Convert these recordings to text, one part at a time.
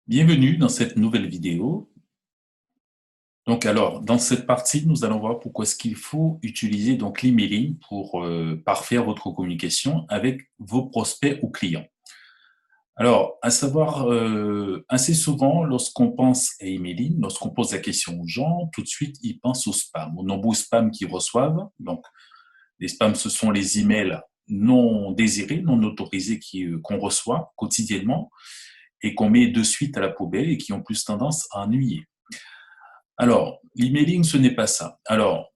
Bienvenue dans cette nouvelle vidéo. Donc alors, dans cette partie, nous allons voir pourquoi est-ce qu'il faut utiliser donc l'emailing pour parfaire votre communication avec vos prospects ou clients. Alors, à savoir, assez souvent, lorsqu'on pense à emailing, lorsqu'on pose la question aux gens, tout de suite, ils pensent au spam, aux nombreux spams qu'ils reçoivent. Donc, les spams, ce sont les emails non désirés, non autorisés qu'on reçoit quotidiennement et qu'on met de suite à la poubelle et qui ont plus tendance à ennuyer. Alors, l'emailing, ce n'est pas ça. Alors,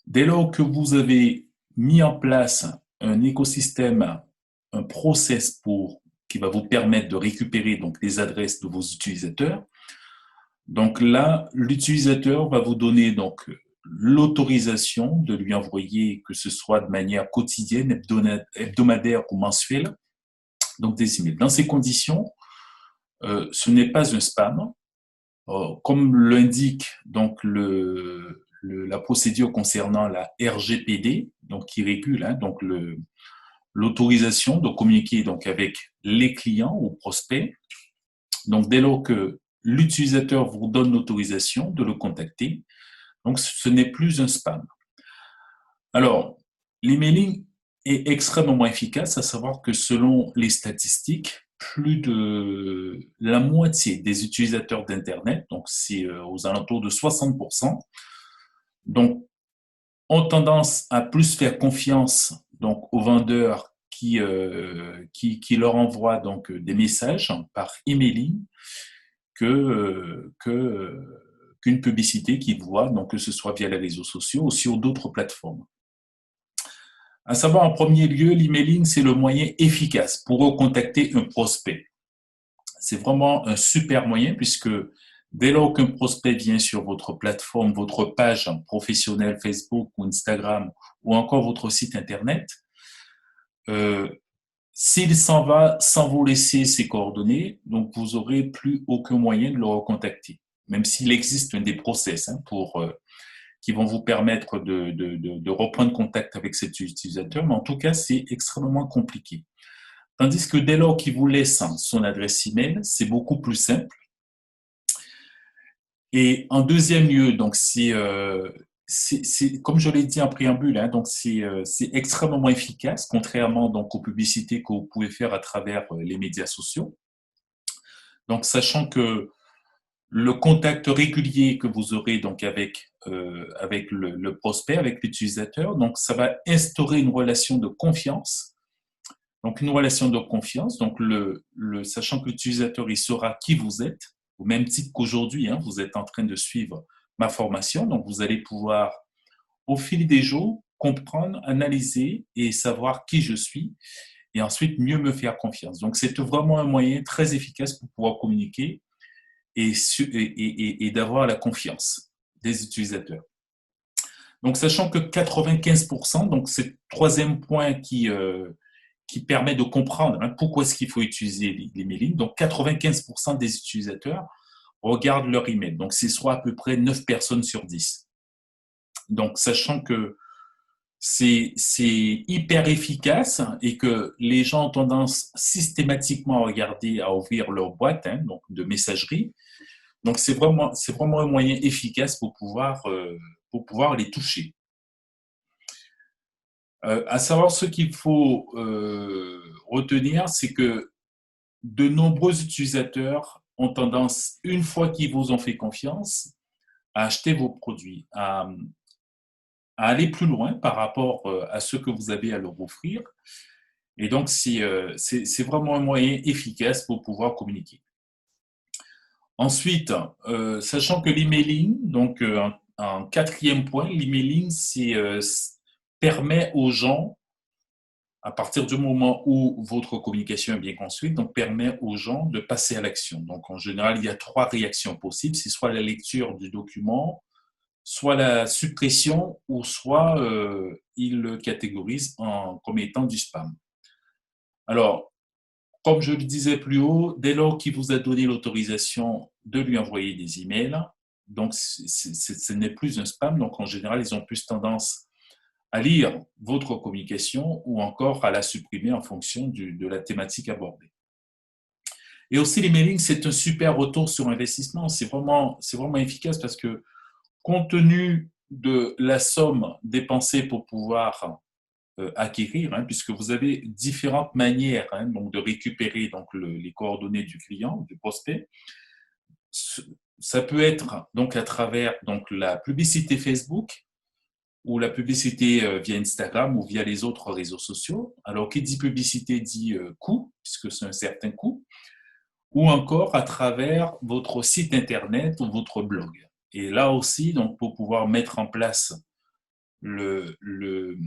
dès lors que vous avez mis en place un écosystème, un process qui va vous permettre de récupérer donc les adresses de vos utilisateurs, donc là, l'utilisateur va vous donner donc l'autorisation de lui envoyer, que ce soit de manière quotidienne, hebdomadaire ou mensuelle, donc des emails. Dans ces conditions, ce n'est pas un spam. Comme l'indique donc la procédure concernant la RGPD, donc qui régule donc l'autorisation de communiquer donc avec les clients ou prospects. Donc dès lors que l'utilisateur vous donne l'autorisation de le contacter, donc ce n'est plus un spam. Alors, l'emailing est extrêmement efficace, à savoir que selon les statistiques, plus de la moitié des utilisateurs d'Internet, donc c'est aux alentours de 60%, donc, ont tendance à plus faire confiance donc, aux vendeurs qui leur envoient donc, des messages par emailing qu'une publicité qu'ils voient, donc que ce soit via les réseaux sociaux ou sur d'autres plateformes. À savoir, en premier lieu, l'emailing, c'est le moyen efficace pour recontacter un prospect. C'est vraiment un super moyen puisque dès lors qu'un prospect vient sur votre plateforme, votre page professionnelle Facebook ou Instagram ou encore votre site Internet, euh, s'il s'en va sans vous laisser ses coordonnées, donc vous n'aurez plus aucun moyen de le recontacter, même s'il existe des process qui vont vous permettre de reprendre contact avec cet utilisateur, mais en tout cas, c'est extrêmement compliqué. Tandis que dès lors qu'il vous laisse son adresse email, c'est beaucoup plus simple. Et en deuxième lieu, donc comme je l'ai dit en préambule, donc c'est extrêmement efficace, contrairement donc aux publicités que vous pouvez faire à travers les médias sociaux. Donc, sachant que le contact régulier que vous aurez donc avec le prospect, avec l'utilisateur, donc ça va instaurer une relation de confiance. Donc, une relation de confiance. Donc, sachant que l'utilisateur il saura qui vous êtes, au même titre qu'aujourd'hui, vous êtes en train de suivre ma formation. Donc, vous allez pouvoir, au fil des jours, comprendre, analyser et savoir qui je suis et ensuite mieux me faire confiance. Donc, c'est vraiment un moyen très efficace pour pouvoir communiquer et d'avoir la confiance des utilisateurs. Donc, sachant que 95%, donc c'est le troisième point qui permet de comprendre pourquoi est-ce qu'il faut utiliser l'emailing. Donc, 95% des utilisateurs regardent leur email. Donc, c'est soit à peu près 9 personnes sur 10. Donc, sachant que c'est hyper efficace et que les gens ont tendance systématiquement à regarder, à ouvrir leur boîte donc de messagerie. Donc, c'est vraiment un moyen efficace pour pouvoir les toucher. À savoir ce qu'il faut retenir, c'est que de nombreux utilisateurs ont tendance, une fois qu'ils vous ont fait confiance, à acheter vos produits, à aller plus loin par rapport à ce que vous avez à leur offrir. Et donc, c'est vraiment un moyen efficace pour pouvoir communiquer. Ensuite, sachant que l'emailing, donc en quatrième point, l'emailing permet aux gens, à partir du moment où votre communication est bien construite, donc permet aux gens de passer à l'action. Donc en général, il y a 3 réactions possibles, c'est soit la lecture du document, soit la suppression, ou soit il le catégorise comme étant du spam. Alors, comme je le disais plus haut, dès lors qu'il vous a donné l'autorisation de lui envoyer des emails, donc ce n'est plus un spam. Donc en général, ils ont plus tendance à lire votre communication ou encore à la supprimer en fonction de la thématique abordée. Et aussi, l'emailing, c'est un super retour sur investissement. C'est vraiment efficace parce que compte tenu de la somme dépensée pour pouvoir acquérir, hein, puisque vous avez différentes manières hein, donc de récupérer donc les coordonnées du client, du prospect. Ça peut être donc à travers donc la publicité Facebook ou la publicité via Instagram ou via les autres réseaux sociaux. Alors, qui dit publicité dit coût, puisque c'est un certain coût, ou encore à travers votre site internet ou votre blog. Et là aussi, donc, pour pouvoir mettre en place le, le,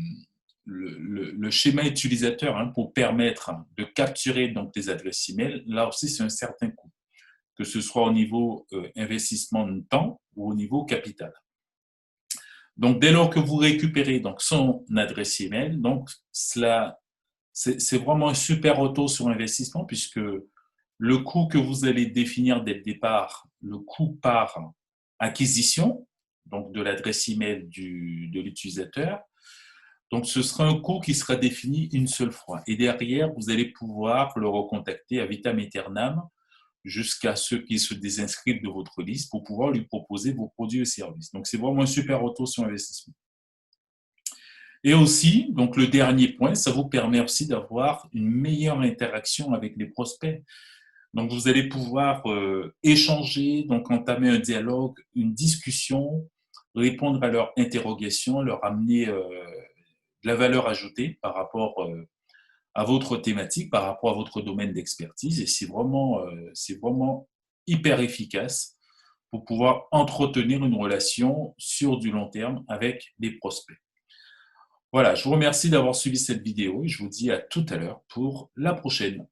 le schéma utilisateur hein, pour permettre de capturer donc, des adresses email, là aussi, c'est un certain coût, que ce soit au niveau investissement de temps ou au niveau capital. Donc, dès lors que vous récupérez donc, son adresse email, donc, c'est vraiment un super retour sur investissement puisque le coût que vous allez définir dès le départ, le coût par acquisition, donc de l'adresse email de l'utilisateur, donc ce sera un coût qui sera défini une seule fois. Et derrière, vous allez pouvoir le recontacter à vitam aeternam jusqu'à ce qu'il se désinscrive de votre liste pour pouvoir lui proposer vos produits et services. Donc c'est vraiment un super retour sur investissement. Et aussi, donc le dernier point, ça vous permet aussi d'avoir une meilleure interaction avec les prospects. Donc vous allez pouvoir échanger, donc entamer un dialogue, une discussion, répondre à leurs interrogations, leur amener de la valeur ajoutée par rapport à votre thématique, par rapport à votre domaine d'expertise. Et c'est vraiment hyper efficace pour pouvoir entretenir une relation sur du long terme avec les prospects. Voilà, je vous remercie d'avoir suivi cette vidéo et je vous dis à tout à l'heure pour la prochaine.